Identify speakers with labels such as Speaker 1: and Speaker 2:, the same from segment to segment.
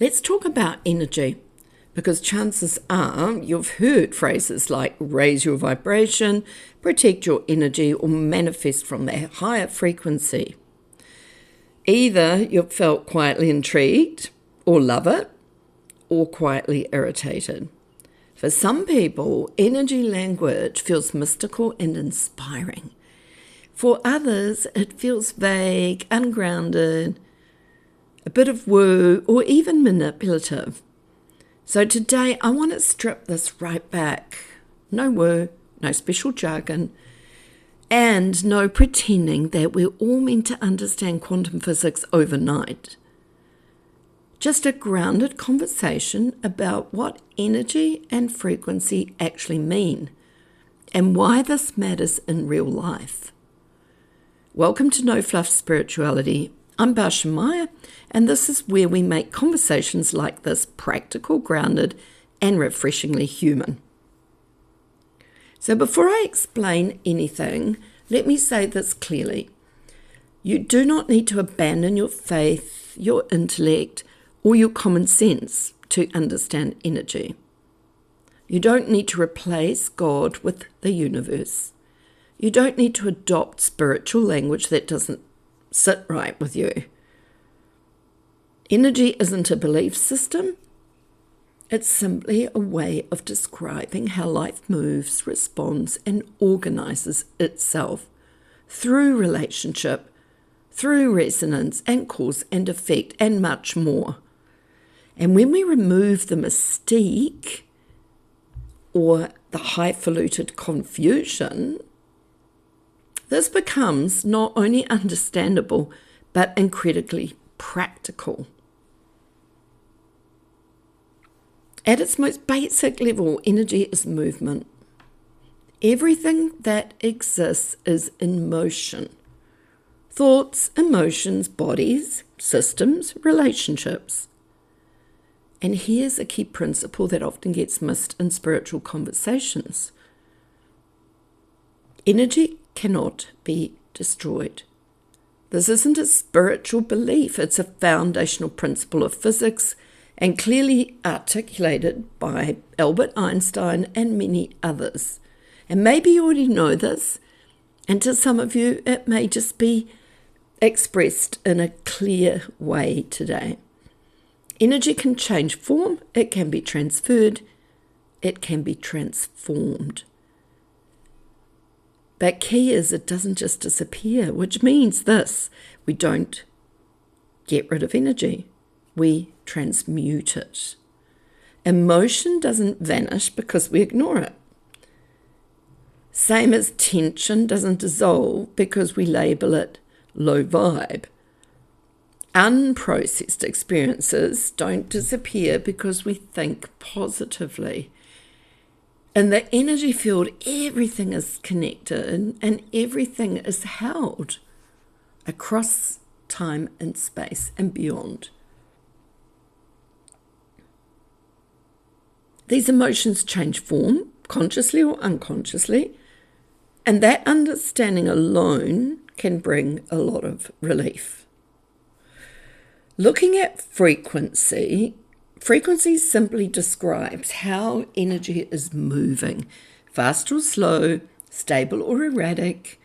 Speaker 1: Let's talk about energy, because chances are you've heard phrases like raise your vibration, protect your energy, or manifest from that higher frequency. Either you've felt quietly intrigued, or love it, or quietly irritated. For some people, energy language feels mystical and inspiring. For others, it feels vague, ungrounded, a bit of woo, or even manipulative. So today, I want to strip this right back. No woo, no special jargon, and no pretending that we're all meant to understand quantum physics overnight. Just a grounded conversation about what energy and frequency actually mean, and why this matters in real life. Welcome to No Fluff Spirituality. I'm Bascha Meier, and this is where we make conversations like this practical, grounded, and refreshingly human. So before I explain anything, let me say this clearly. You do not need to abandon your faith, your intellect, or your common sense to understand energy. You don't need to replace God with the universe. You don't need to adopt spiritual language that doesn't sit right with you. Energy isn't a belief system. It's simply a way of describing how life moves, responds, and organizes itself through relationship, through resonance and cause and effect, and much more. And when we remove the mystique or the highfalutin confusion, this becomes not only understandable, but incredibly practical. At its most basic level, energy is movement. Everything that exists is in motion. Thoughts, emotions, bodies, systems, relationships. And here's a key principle that often gets missed in spiritual conversations. Energy cannot be destroyed. This isn't a spiritual belief, it's a foundational principle of physics and clearly articulated by Albert Einstein and many others. And maybe you already know this, and to some of you it may just be expressed in a clear way today. Energy can change form, it can be transferred, it can be transformed. But key is it doesn't just disappear, which means this: we don't get rid of energy, we transmute it. Emotion doesn't vanish because we ignore it. Same as tension doesn't dissolve because we label it low vibe. Unprocessed experiences don't disappear because we think positively. In the energy field, everything is connected and everything is held across time and space and beyond. These emotions change form, consciously or unconsciously, and that understanding alone can bring a lot of relief. Looking at frequency simply describes how energy is moving, fast or slow, stable or erratic.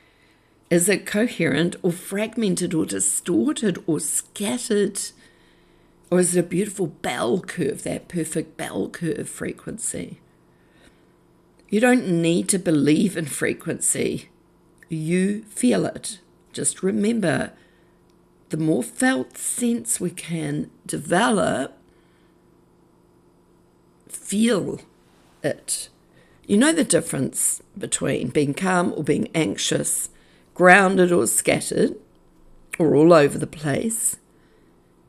Speaker 1: Is it coherent or fragmented or distorted or scattered? Or is it a beautiful bell curve, that perfect bell curve frequency? You don't need to believe in frequency. You feel it. Just remember, the more felt sense we can develop, feel it. You know the difference between being calm or being anxious, grounded or scattered, or all over the place,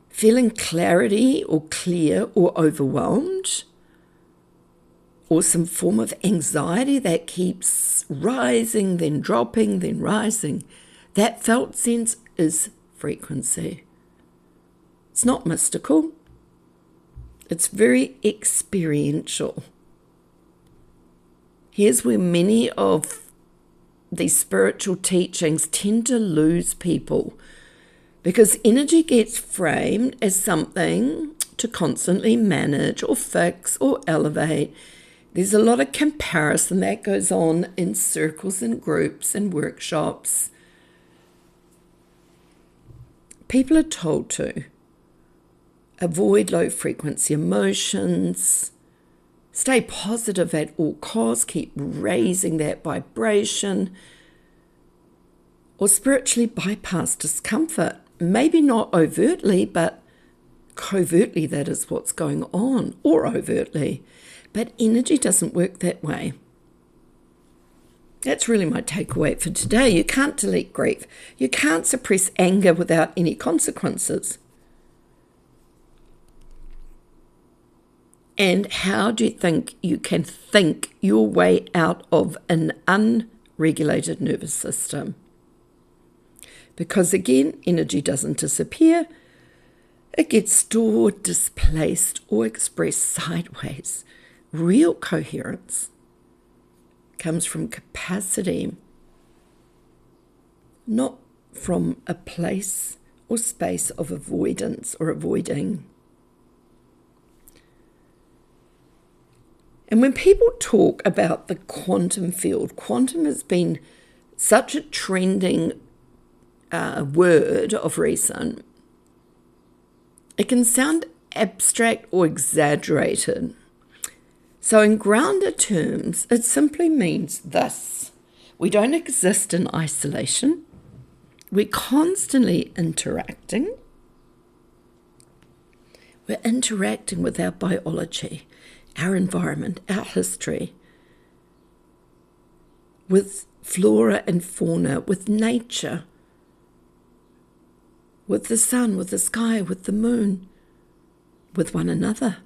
Speaker 1: feeling clarity or clear or overwhelmed, or some form of anxiety that keeps rising, then dropping, then rising. That felt sense is frequency. It's not mystical. It's very experiential. Here's where many of these spiritual teachings tend to lose people, because energy gets framed as something to constantly manage or fix or elevate. There's a lot of comparison that goes on in circles and groups and workshops. People are told to avoid low frequency emotions, stay positive at all costs, keep raising that vibration, or spiritually bypass discomfort. Maybe not overtly, but covertly that is what's going on, or overtly. But energy doesn't work that way. That's really my takeaway for today. You can't delete grief. You can't suppress anger without any consequences. And how do you think you can think your way out of an unregulated nervous system? Because again, energy doesn't disappear. It gets stored, displaced, or expressed sideways. Real coherence comes from capacity, not from a place or space of avoidance or avoiding. And when people talk about the quantum field, quantum has been such a trending word of recent. It can sound abstract or exaggerated. So in grounded terms, it simply means this. We don't exist in isolation. We're constantly interacting. We're interacting with our biology, our environment, our history, with flora and fauna, with nature, with the sun, with the sky, with the moon, with one another.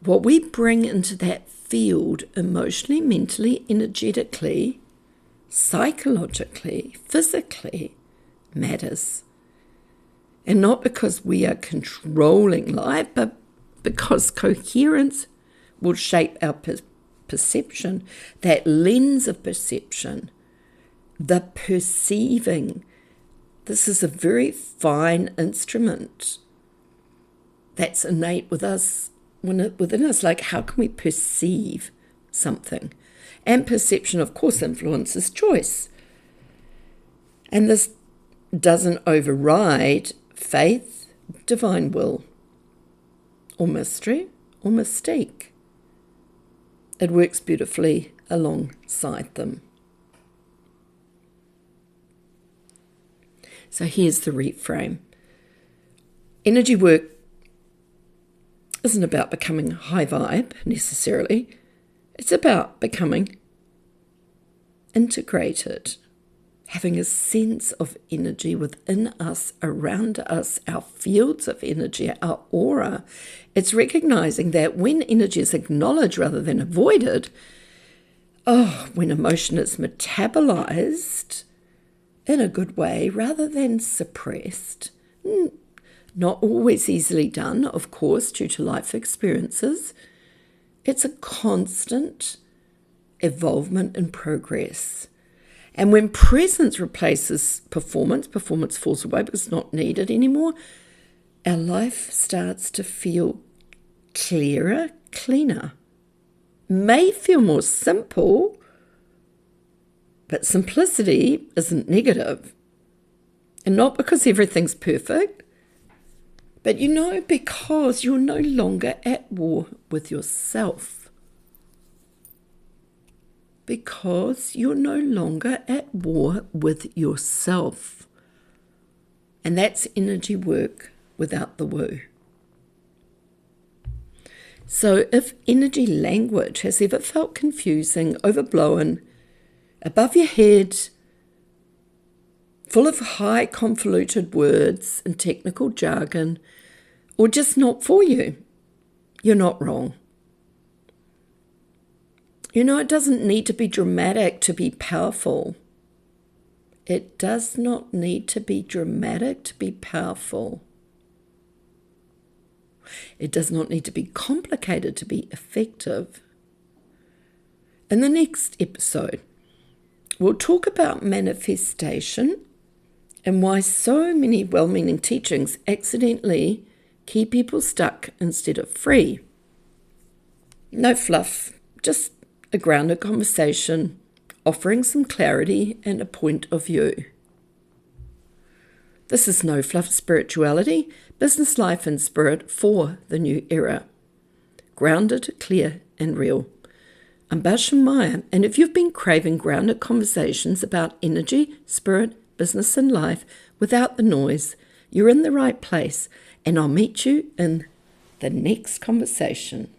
Speaker 1: What we bring into that field emotionally, mentally, energetically, psychologically, physically matters. And not because we are controlling life, but because coherence will shape our perception, that lens of perception, the perceiving. This is a very fine instrument that's innate with us, within us. Like, how can we perceive something? And perception, of course, influences choice. And this doesn't override faith, divine will, or mystery, or mystique. It works beautifully alongside them. So here's the reframe. Energy work isn't about becoming high vibe necessarily. It's about becoming integrated, having a sense of energy within us, around us, our fields of energy, our aura. It's recognizing that when energy is acknowledged rather than avoided, when emotion is metabolized in a good way rather than suppressed, not always easily done, of course, due to life experiences. It's a constant evolvement and progress. And when presence replaces performance falls away because it's not needed anymore, our life starts to feel clearer, cleaner. May feel more simple, but simplicity isn't negative. And not because everything's perfect, but because you're no longer at war with yourself. Because you're no longer at war with yourself. And that's energy work without the woo. So if energy language has ever felt confusing, overblown, above your head, full of high convoluted words and technical jargon, or just not for you, you're not wrong. It doesn't need to be dramatic to be powerful. It does not need to be dramatic to be powerful. It does not need to be complicated to be effective. In the next episode, we'll talk about manifestation and why so many well-meaning teachings accidentally keep people stuck instead of free. No fluff, just a grounded conversation, offering some clarity and a point of view. This is No Fluff Spirituality, business, life and spirit for the new era. Grounded, clear and real. I'm Bascha Meier, and if you've been craving grounded conversations about energy, spirit, business and life without the noise, you're in the right place, and I'll meet you in the next conversation.